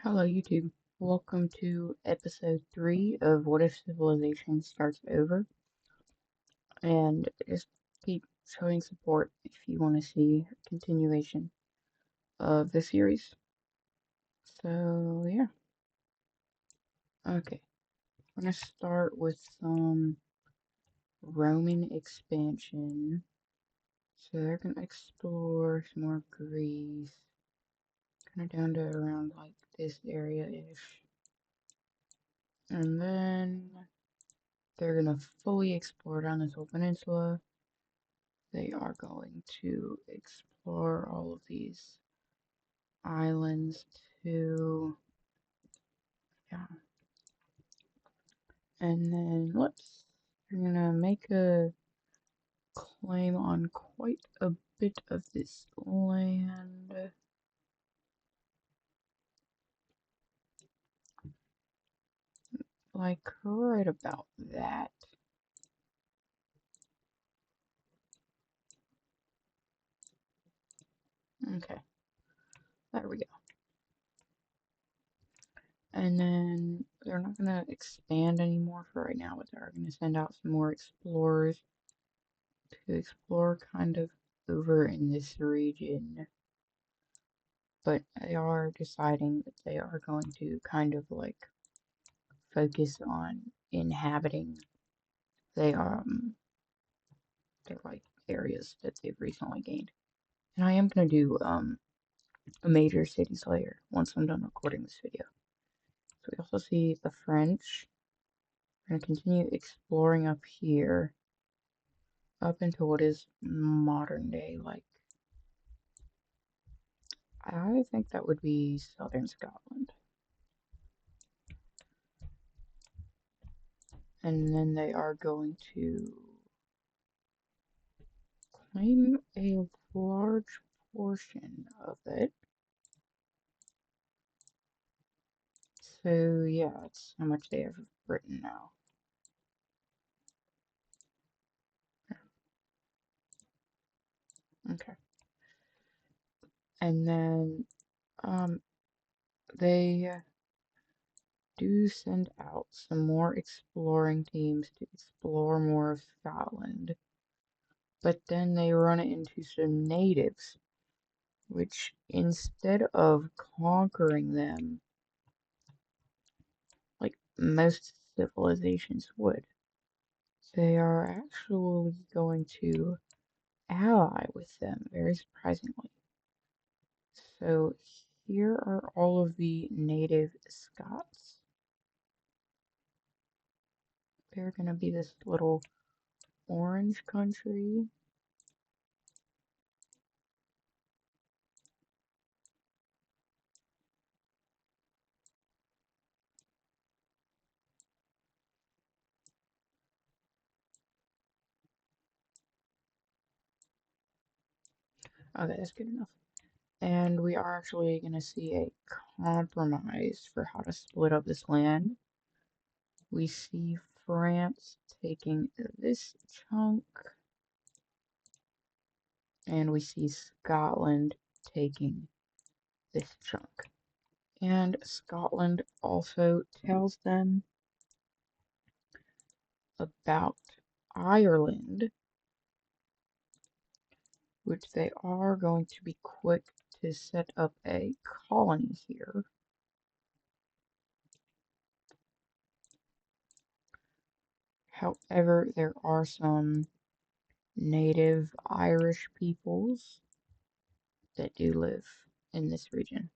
Hello, YouTube. Welcome to episode 3 of What If Civilization Starts Over? And just keep showing support if you want to see a continuation of the series. So, yeah. Okay. I'm going to start with some Roman expansion. So, they're going to explore some more Greece. Kind of down to around like this area ish. And then they're going to fully explore down this whole peninsula. They are going to explore all of these islands too. Yeah. And then we're gonna make a claim on quite a bit of this land. Like right about that. Okay, there we go. And then they're not gonna expand anymore for right now, but they're gonna send out some more explorers to explore kind of over in this region. But they are deciding that they are going to kind of like focus on inhabiting they their like areas that they've recently gained. And I am gonna do a major city slayer once I'm done recording this video. So we also see the French. We're gonna continue exploring up here, up into what is modern day, like I think that would be southern Scotland. And then they are going to claim a large portion of it. So yeah, that's how much they have of Britain now. Okay. And then they do send out some more exploring teams to explore more of Scotland. But then they run into some natives, which instead of conquering them, like most civilizations would, they are actually going to ally with them, very surprisingly. So here are all of the native Scots. They're going to be this little orange country. Okay, that's good enough. And we are actually going to see a compromise for how to split up this land. We see France taking this chunk, and we see Scotland taking this chunk. And Scotland also tells them about Ireland, which they are going to be quick to set up a colony here. However, there are some native Irish peoples that do live in this region.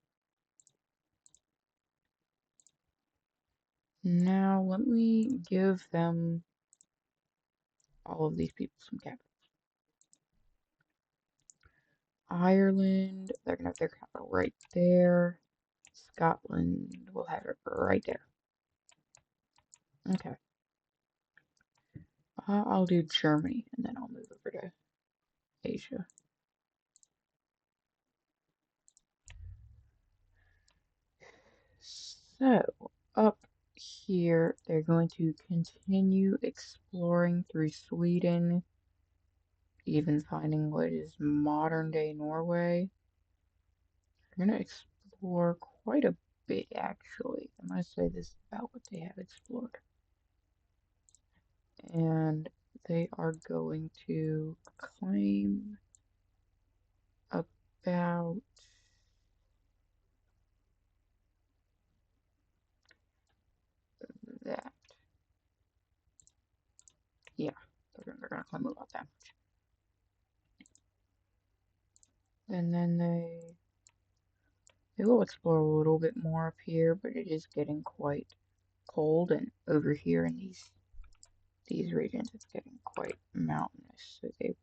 Now, let me give them all of these people some capital. Ireland, they're going to have their capital right there. Scotland will have it right there. Okay. I'll do Germany, and then I'll move over to Asia. So, up here, they're going to continue exploring through Sweden, even finding what is modern day Norway. They're going to explore quite a bit actually. I'm gonna say this about what they have explored. And they are going to claim about that. Yeah, they're gonna claim about that. And then they will explore a little bit more up here, but it is getting quite cold, and over here in these regions it's getting quite mountainous, so they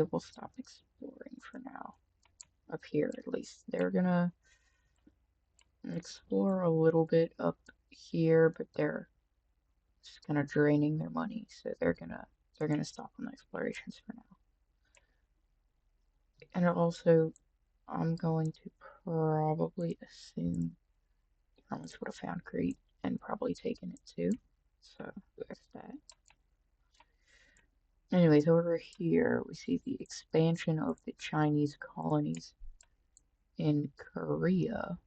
will stop exploring for now. Up here at least. They're gonna explore a little bit up here, but they're just kind of draining their money, so they're gonna stop on the explorations for now. And also, I'm going to probably assume the Romans would have found Crete and probably taken it too. So there's that. Anyways, over here we see the expansion of the Chinese colonies in Korea.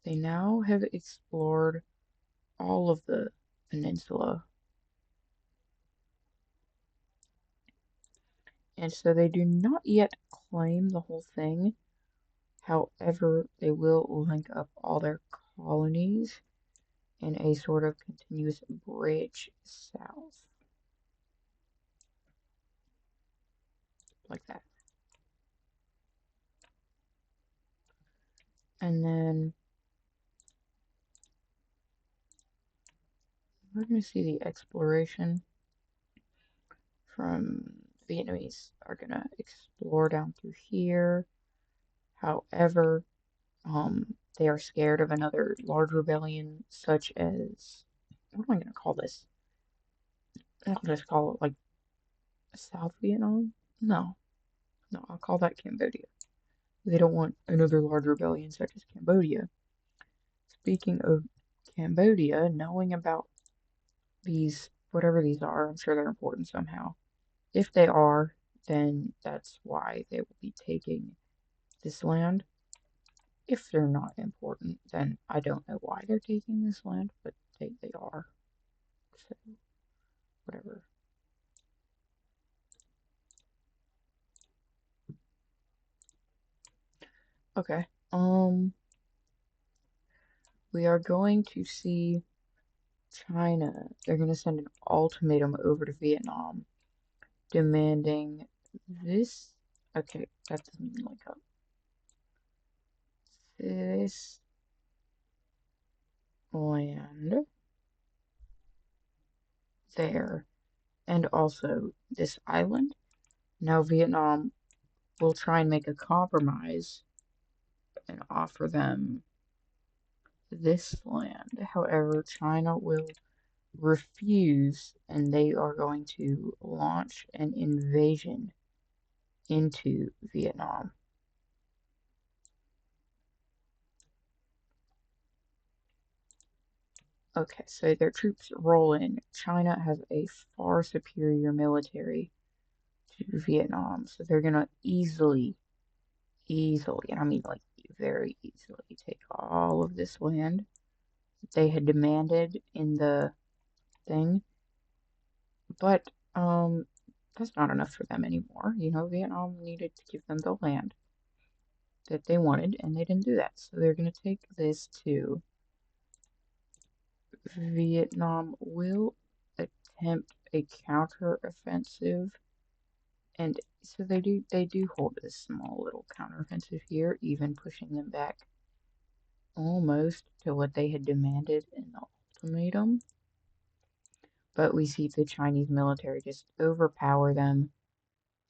They now have explored all of the peninsula, and so they do not yet claim the whole thing. However, they will link up all their colonies in a sort of continuous bridge south, like that. And then we're going to see the exploration from Vietnamese are going to explore down through here. However, they are scared of another large rebellion, such as, what am I going to call this? I'll just call it like South Vietnam? No, no, I'll call that Cambodia. They don't want another large rebellion such as Cambodia. Speaking of Cambodia, knowing about these, whatever these are, I'm sure they're important somehow. If they are, then that's why they will be taking this land. If they're not important, then I don't know why they're taking this land, but they are. So, whatever. Okay. We are going to see China. They're going to send an ultimatum over to Vietnam demanding this. Okay, that doesn't link up. This land there, and also this island. Now, Vietnam will try and make a compromise and offer them this land. However, China will refuse, and they are going to launch an invasion into Vietnam. Okay, so their troops roll in. China has a far superior military to Vietnam, so they're gonna easily, and I mean like very easily, take all of this land that they had demanded in the thing. But that's not enough for them anymore. You know, Vietnam needed to give them the land that they wanted, and they didn't do that. So they're gonna take this too. Vietnam will attempt a counteroffensive, and so they do hold this small little counteroffensive here, even pushing them back almost to what they had demanded in the ultimatum. But we see the Chinese military just overpower them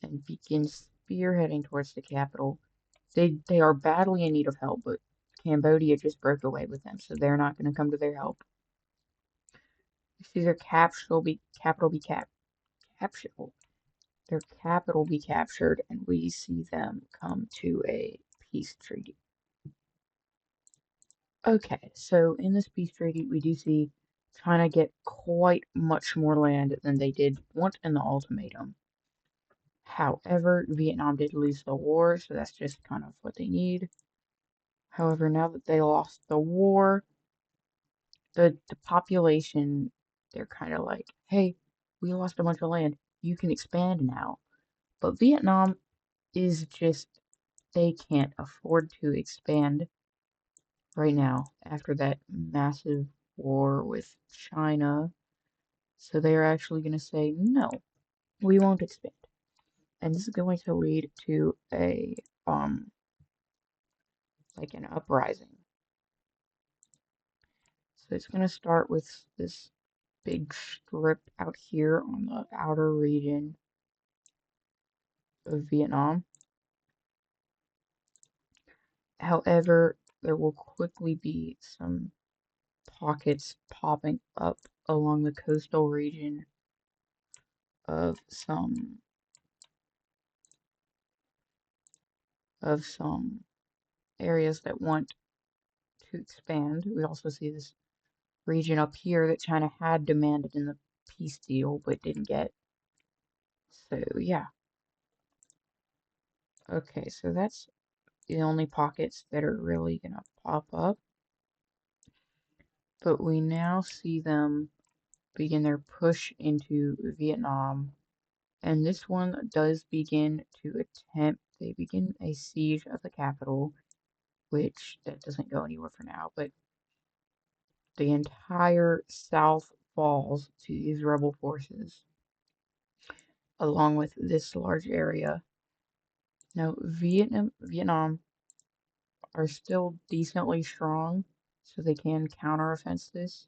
and begin spearheading towards the capital. They are badly in need of help, but Cambodia just broke away with them, so they're not going to come to their help. We see their capital be captured. Their capital be captured, and we see them come to a peace treaty. Okay, so in this peace treaty, we do see China get quite much more land than they did want in the ultimatum. However, Vietnam did lose the war, so that's just kind of what they need. However, now that they lost the war, the population, they're kind of like, hey, we lost a bunch of land. You can expand now. But Vietnam is just, they can't afford to expand right now after that massive war with China. So they're actually going to say, no, we won't expand. And this is going to lead to a, like an uprising. So it's going to start with this big strip out here on the outer region of Vietnam. However, there will quickly be some pockets popping up along the coastal region of some areas that want to expand. We also see this region up here that China had demanded in the peace deal but didn't get. So yeah. Okay, so that's the only pockets that are really gonna pop up. But we now see them begin their push into Vietnam. And this one does begin to they begin a siege of the capital, which that doesn't go anywhere for now, but the entire South falls to these rebel forces, along with this large area. Now, Vietnam are still decently strong, so they can counteroffense this,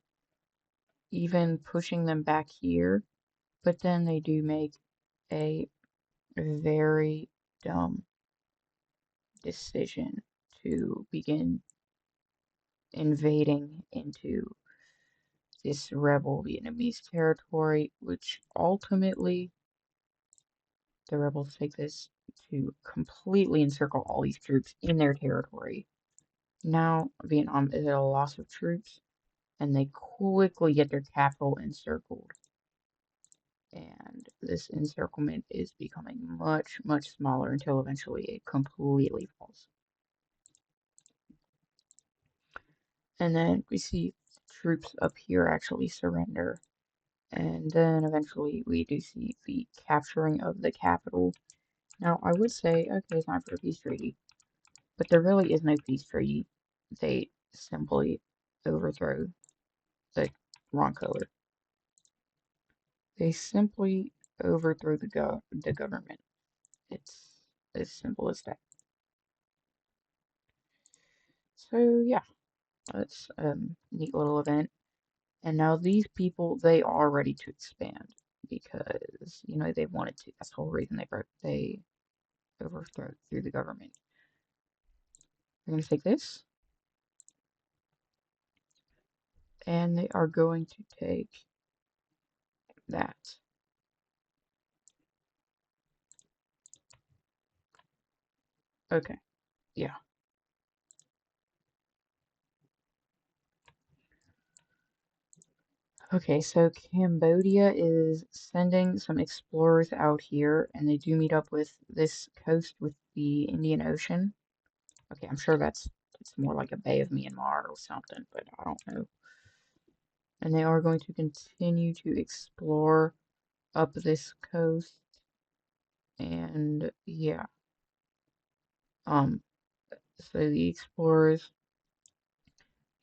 even pushing them back here, but then they do make a very dumb decision to begin invading into this rebel Vietnamese territory, which ultimately the rebels take this to completely encircle all these troops in their territory. Now Vietnam is at a loss of troops, and they quickly get their capital encircled. And this encirclement is becoming much, much smaller until eventually it completely falls. And then we see troops up here actually surrender. And then eventually we do see the capturing of the capital. Now, I would say, okay, it's time for a peace treaty. But there really is no peace treaty. They simply overthrow the wrong color. They simply overthrow the government. It's as simple as that. So yeah, that's a neat little event. And now these people, they are ready to expand because they wanted to. That's the whole reason they overthrew the government. We're going to take this, and they are going to take that. Okay, yeah. Okay, so Cambodia is sending some explorers out here, and they do meet up with this coast with the Indian Ocean. Okay, I'm sure it's more like a Bay of Myanmar or something, but I don't know. And they are going to continue to explore up this coast, and yeah. Um, so the explorers,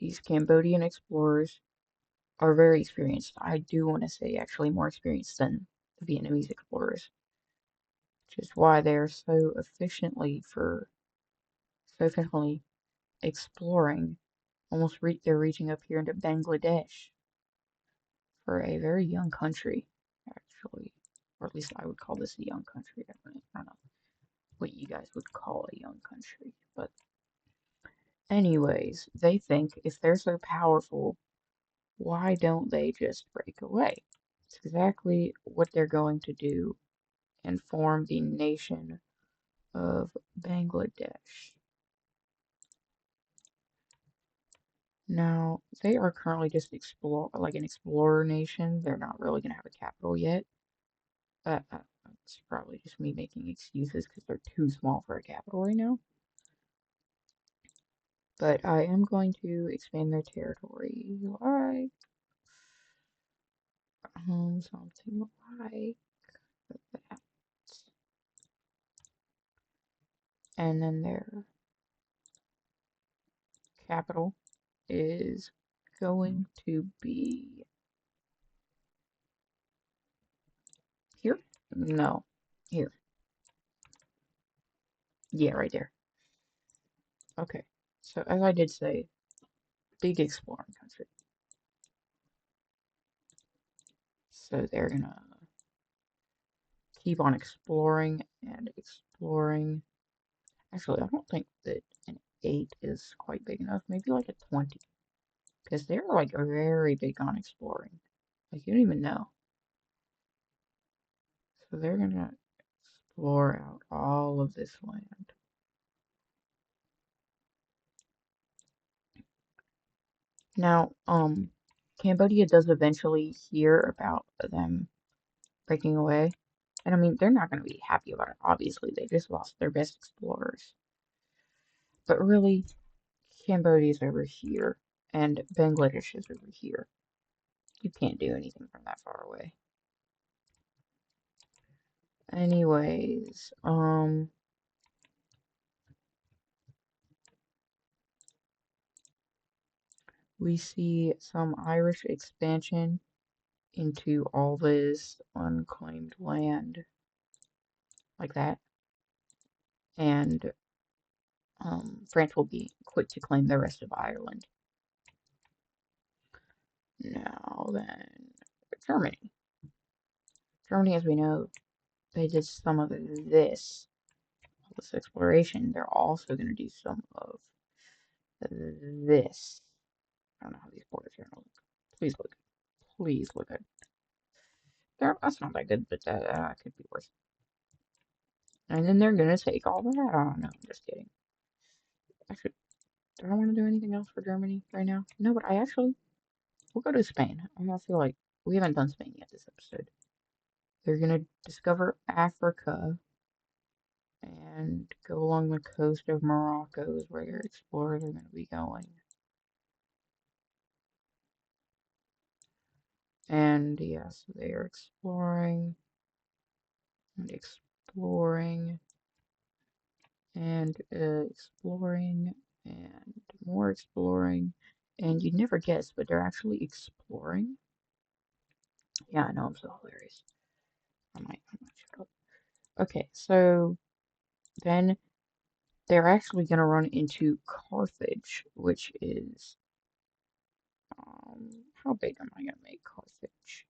these Cambodian explorers, are very experienced. I do want to say actually more experienced than the Vietnamese explorers, which is why they're so efficiently exploring. They're reaching up here into Bangladesh for a very young country, actually, or at least I would call this a young country. I don't know what you guys would call a young country, but anyways, they think if they're so powerful, why don't they just break away? It's exactly what they're going to do and form the nation of Bangladesh. Now, they are currently just like an explorer nation. They're not really going to have a capital yet. It's probably just me making excuses because they're too small for a capital right now. But I am going to expand their territory, like something like that. And then their capital is going to be here? No, here. Yeah, right there. Okay. So as I did say, big exploring country. So they're gonna keep on exploring and exploring. Actually, I don't think that an 8 is quite big enough. Maybe like a 20. Because they're like very big on exploring. Like you don't even know. So they're gonna explore out all of this land. Now, Cambodia does eventually hear about them breaking away. And I mean, they're not gonna be happy about it, obviously. They just lost their best explorers. But really, Cambodia's over here, and Bangladesh is over here. You can't do anything from that far away. Anyways, we see some Irish expansion into all this unclaimed land, like that, and France will be quick to claim the rest of Ireland. Now then, Germany. Germany, as we know, they did some of this, all this exploration. They're also going to do some of this. I don't know how these borders are going to look. Please look. Please look good. That's not that good, but that could be worse. And then they're going to take all that. Oh, no, I'm just kidding. Actually, do I want to do anything else for Germany right now? No, but we'll go to Spain. I feel like we haven't done Spain yet this episode. They're going to discover Africa and go along the coast of Morocco is where their explorers are going to be going. And yes, they are exploring and exploring and exploring and more exploring. And you'd never guess, but they're actually exploring. Yeah, I know, I'm so hilarious. I might shut up. Okay, so then they're actually going to run into Carthage, which is, how big am I going to make Carthage?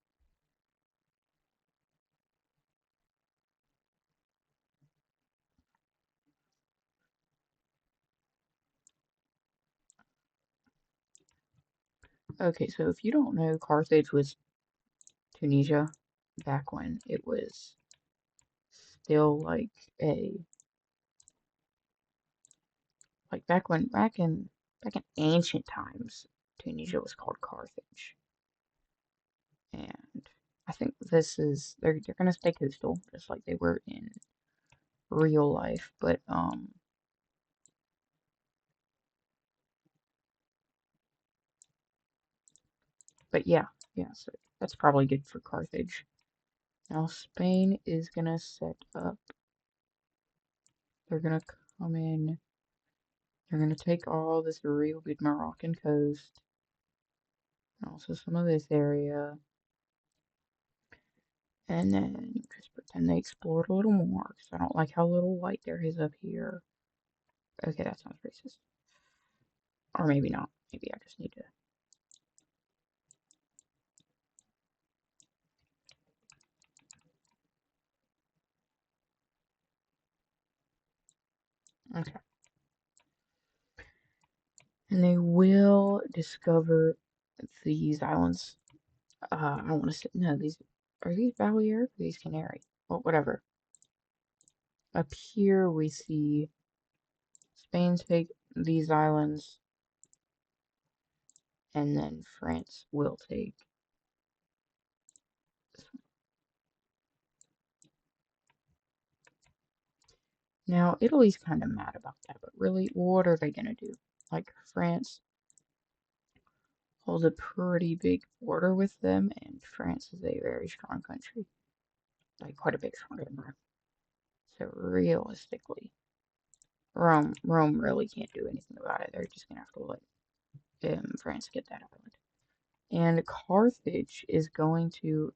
Okay, so if you don't know, Carthage was Tunisia back when it was still like back in ancient times, Tunisia was called Carthage. And I think they're gonna stay coastal, just like they were in real life, but yeah, so that's probably good for Carthage. Now Spain is gonna set up, they're gonna come in, they're gonna take all this real good Moroccan coast, and also some of this area, and then just pretend they explored a little more, because I don't like how little white there is up here. Okay, that sounds racist. Or maybe not. Maybe I just need to. Okay. And they will discover these islands. I want to say, no, are these Balearic or these Canary? Well, whatever. Up here we see Spain take these islands, and then France will take this one. Now, Italy's kind of mad about that, but really, what are they gonna do? Like, France holds a pretty big border with them, and France is a very strong country, like quite a bit stronger than Rome. So realistically, Rome really can't do anything about it. They're just gonna have to let France get that island. And Carthage is going to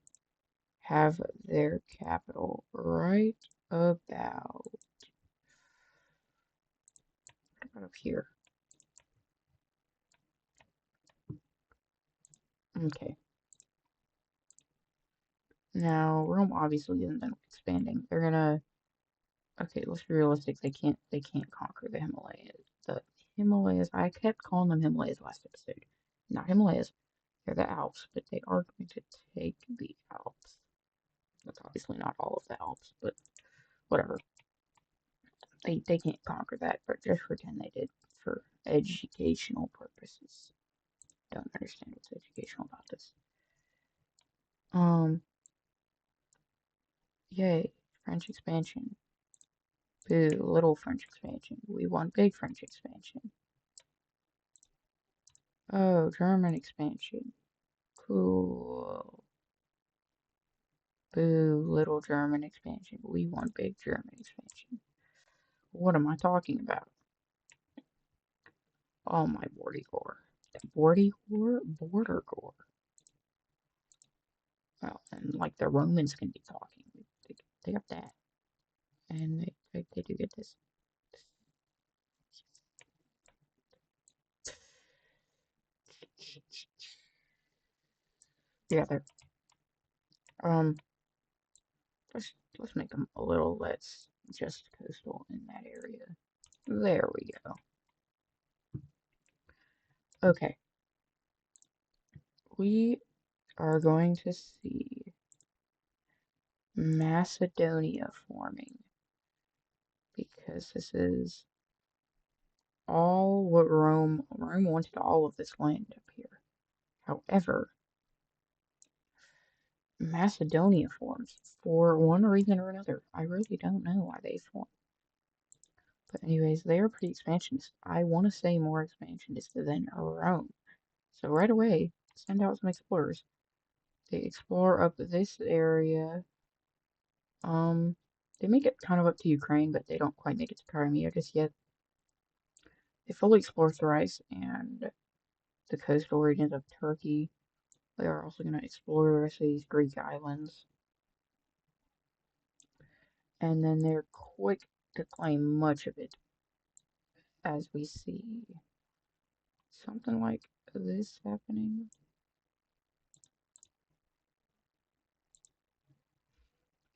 have their capital right about up here. Okay. Now Rome obviously isn't done expanding. They're gonna okay, let's be realistic. They can't conquer the Himalayas. The Himalayas, I kept calling them Himalayas last episode. Not Himalayas. They're the Alps, but they are going to take the Alps. That's obviously not all of the Alps, but whatever. They can't conquer that, but just pretend they did for educational purposes. Don't understand what's educational about this. Um, Yay, French expansion. Boo, little French expansion. We want big French expansion. Oh, German expansion. Cool. Boo, little German expansion. We want big German expansion. What am I talking about? Oh my border gore. Border gore? Border gore. Well, and like the Romans can be talking. They got that. And they do get this. Yeah, they're let's make them a little less just coastal in that area. There we go. Okay, we are going to see Macedonia forming because this is all what Rome wanted all of this land up here. However, Macedonia forms for one reason or another. I really don't know why they form. But anyways, they are pretty expansionist. I want to say more expansionist than Rome. So right away, send out some explorers. They explore up this area. They make it kind of up to Ukraine, but they don't quite make it to Crimea just yet. They fully explore Thrace and the coastal regions of Turkey. They are also going to explore the rest of these Greek islands. And then they're quick to claim much of it, as we see something like this happening.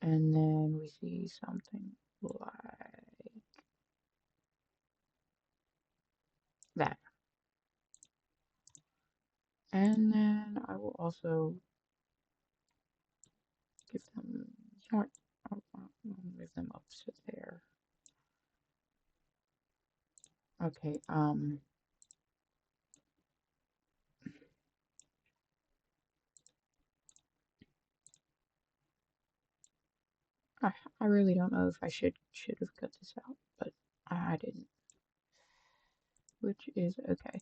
And then we see something like that. And then I will also give them, you know what, I'll move them up to there. Okay, I really don't know if I should have cut this out, but I didn't, which is okay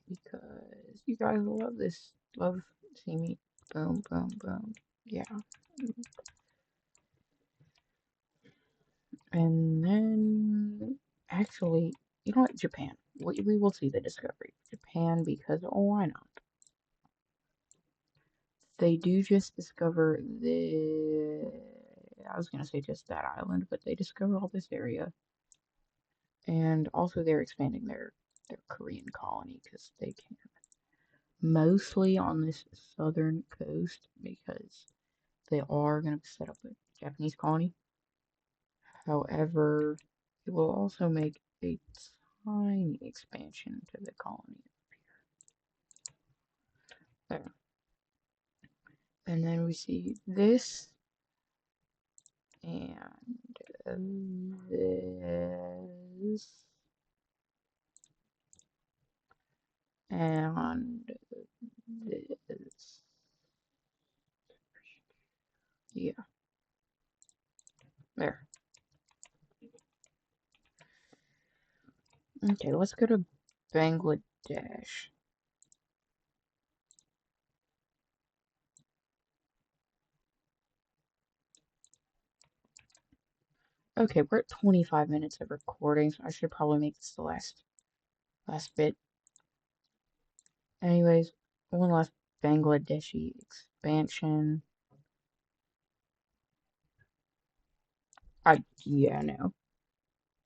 because you guys will love this, love seeing me boom, boom, boom. Yeah, and then actually, you know what, Japan. We will see the discovery of Japan because why not? They do just discover the. I was gonna say just that island, but they discover all this area, and also they're expanding their Korean colony because they can mostly on this southern coast because they are gonna set up a Japanese colony. However, it will also make a tiny expansion to the colony there. And then we see this and this and this. Yeah, there. Okay, let's go to Bangladesh. Okay, we're at 25 minutes of recording, so I should probably make this the last bit. Anyways, one last Bangladeshi expansion. Yeah, no.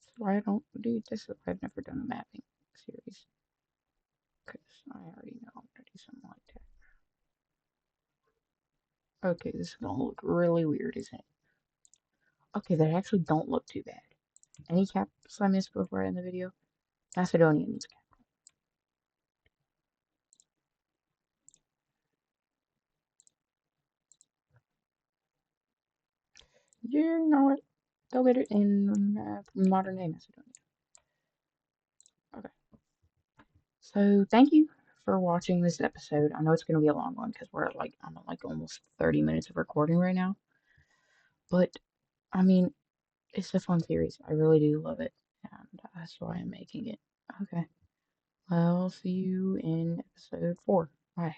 That's why I don't do this. I've never done a mapping series. Because I already know I'm gonna do something like that. Okay, this is gonna look really weird, isn't it? Okay, they actually don't look too bad. Any capitals I missed before in the video? Macedonia means capital. Yeah, you know what? They'll get it in modern day Macedonia. Okay. So thank you for watching this episode. I know it's gonna be a long one because I'm at like almost 30 minutes of recording right now. But I mean, it's a fun series. I really do love it, and that's why I'm making it. Okay. I'll see you in episode 4. Bye.